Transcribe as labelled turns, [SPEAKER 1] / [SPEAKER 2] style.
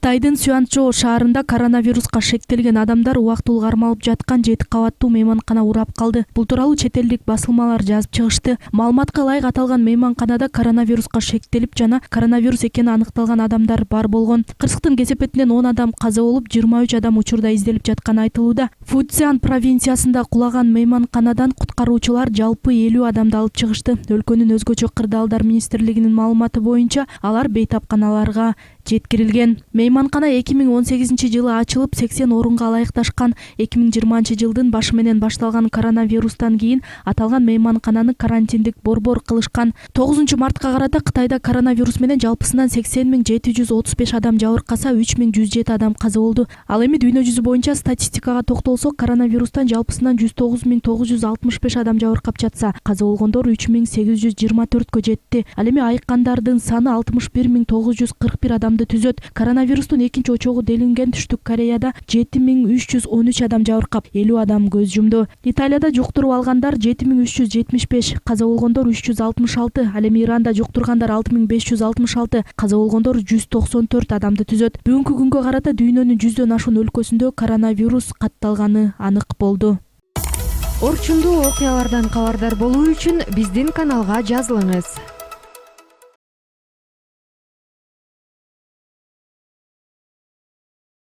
[SPEAKER 1] Кытайдын Сюанчжоу шаарында коронавируска шектелген адамдар убактылуу кармалып жаткан 7 кабаттуу мейманкана урап калды. Бул тууралуу чет элдик басылмалар жазып чыгышты. Маалыматка ылайык аталган мейманканада коронавируска шектелип жана коронавирус экени аныкталган адамдар бар болгон. Кырсыктын кесепетинен 10 адам каза болуп, 23 адам учурда изделип жатканы айтылууда. Фуцзян провинциясында кулаган мейманканадан куткаруучулар жалпы 50 адамды алып чыгышты. Өлкөнүн өзгөчө кырдаалдар министрлигинин маалыматы боюнча алар бейтапканаларга жеткирилген. Мейманкана 2018-жылы ачылып, 80 орунга ылайыкташкан. 2020-жылдын башы менен башталган коронавирустан кийин аталган мейманкананы карантиндик борбор кылышкан. 9-мартка карата Кытайда коронавирус менен жалпысынан 80.735 адам жабыркаса, 3.107 адам каза болду. Ал эми дүйнө жүзү боюнча статистикага токтолсок, коронавирустан жалпысынан 109.965 адам жабыркап жатса, каза болгондор 3.824кө жетти. Ал эми айыккандардын саны 61.941 адамды түзөт. Коронавирустун экинчи очогу делинген Түштүк Кореяда 7.313 адам жабыркап, 50 адам көз жумду. Италияда жуктуруп алгандар 7.375, каза болгондор 366. Ал эми Иранда жуктургандар 6.566, каза болгондор 194 адамды түзөт. Бүгүнкү күнгө карата дүйнөнүн 100дөн ашуун өлкөсүндө коронавирус катталганы анык болду.
[SPEAKER 2] Орчундуу окуялардан кабардар болуу үчүн биздин каналга жазылыңыз.